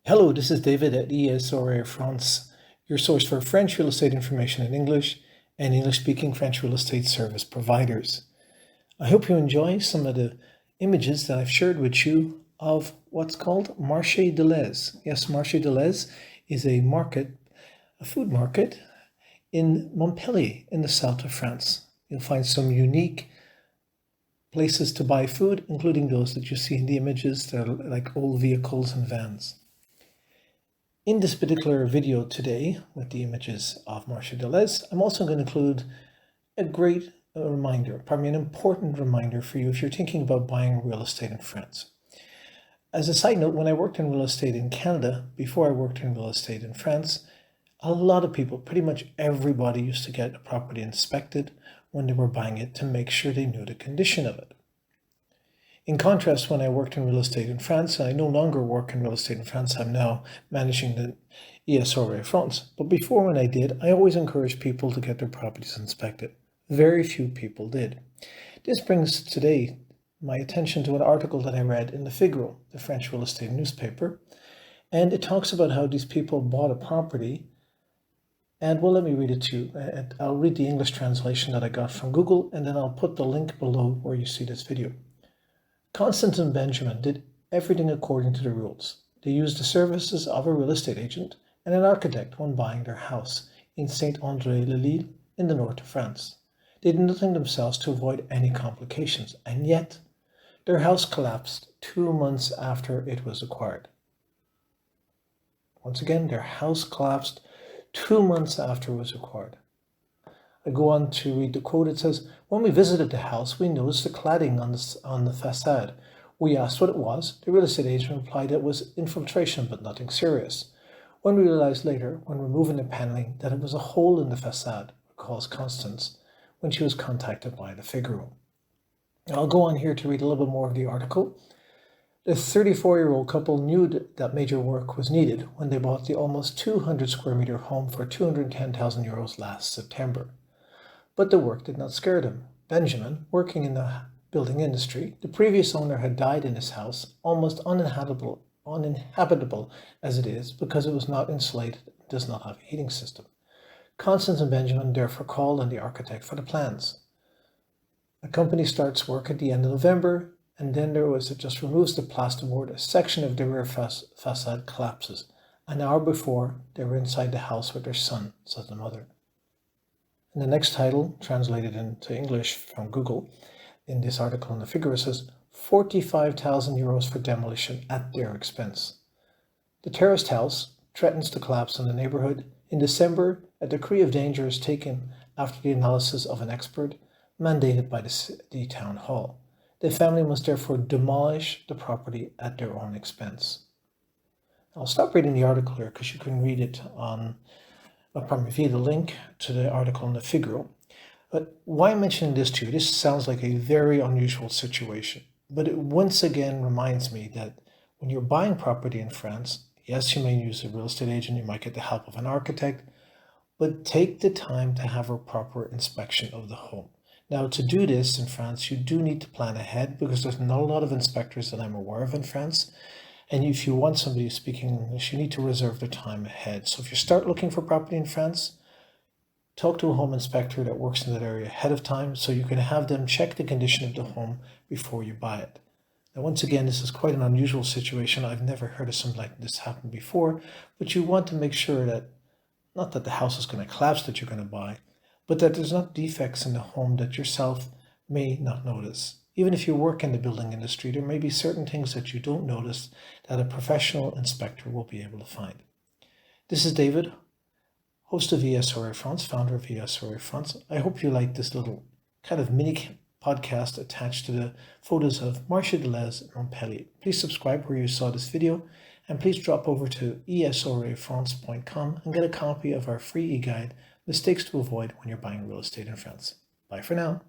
Hello, this is David at ESRA France, your source for French real estate information in English and English-speaking French real estate service providers. I hope you enjoy some of the images that I've shared with you of what's called Marche du Lez. Yes, Marche du Lez is a market, a food market in Montpellier in the south of France. You'll find some unique places to buy food, including those that you see in the images that are like old vehicles and vans. In this particular video today, with the images of Marche du Lez, I'm also going to include an important reminder for you if you're thinking about buying real estate in France. As a side note, when I worked in real estate in Canada, before I worked in real estate in France, a lot of people, pretty much everybody, used to get a property inspected when they were buying it to make sure they knew the condition of it. In contrast, when I worked in real estate in France, and I no longer work in real estate in France, I'm now managing the ESRA France. But before, when I did, I always encouraged people to get their properties inspected. Very few people did. This brings today my attention to an article that I read in the Figaro, the French real estate newspaper. And it talks about how these people bought a property. And well, let me read it to you. I'll read the English translation that I got from Google, and then I'll put the link below where you see this video. Constance and Benjamin did everything according to the rules. They used the services of a real estate agent and an architect when buying their house in Saint-André-le-Lille in the north of France. They did nothing themselves to avoid any complications, and yet their house collapsed 2 months after it was acquired. Once again, their house collapsed 2 months after it was acquired. I go on to read the quote. It says, "When we visited the house, we noticed the cladding on the facade. We asked what it was. The real estate agent replied it was infiltration, but nothing serious. When we realized later, when removing the paneling, that it was a hole in the facade," recalls Constance when she was contacted by the Figaro. I'll go on here to read a little bit more of the article. The 34-year-old couple knew that major work was needed when they bought the almost 200 square meter home for 210,000 euros last September. But the work did not scare them. Benjamin, working in the building industry, the previous owner had died in his house, almost uninhabitable as it is, because it was not insulated and does not have a heating system. Constance and Benjamin therefore called on the architect for the plans. The company starts work at the end of November, and then it just removes the plasterboard. A section of the rear facade collapses. An hour before, they were inside the house with their son, says the mother. And the next title, translated into English from Google, in this article in the Figaro says, 45,000 euros for demolition at their expense. The terraced house threatens to collapse in the neighborhood. In December, a decree of danger is taken after the analysis of an expert mandated by the town hall. The family must therefore demolish the property at their own expense. I'll stop reading the article here because you can read it via the link to the article in the Figaro. But why I'm mentioning this to you, this sounds like a very unusual situation. But it once again reminds me that when you're buying property in France, yes, you may use a real estate agent, you might get the help of an architect, but take the time to have a proper inspection of the home. Now, to do this in France, you do need to plan ahead because there's not a lot of inspectors that I'm aware of in France. And if you want somebody speaking English, you need to reserve their time ahead. So if you start looking for property in France, talk to a home inspector that works in that area ahead of time so you can have them check the condition of the home before you buy it. Now, once again, this is quite an unusual situation. I've never heard of something like this happen before, but you want to make sure that, not that the house is going to collapse that you're going to buy, but that there's not defects in the home that yourself may not notice. Even if you work in the building industry, there may be certain things that you don't notice that a professional inspector will be able to find. This is David, host of ESRA France, founder of ESRA France. I hope you like this little kind of mini podcast attached to the photos of Marche du Lez Montpellier. Please subscribe where you saw this video, and please drop over to esrafrance.com and get a copy of our free e-guide, Mistakes to Avoid When You're Buying Real Estate in France. Bye for now.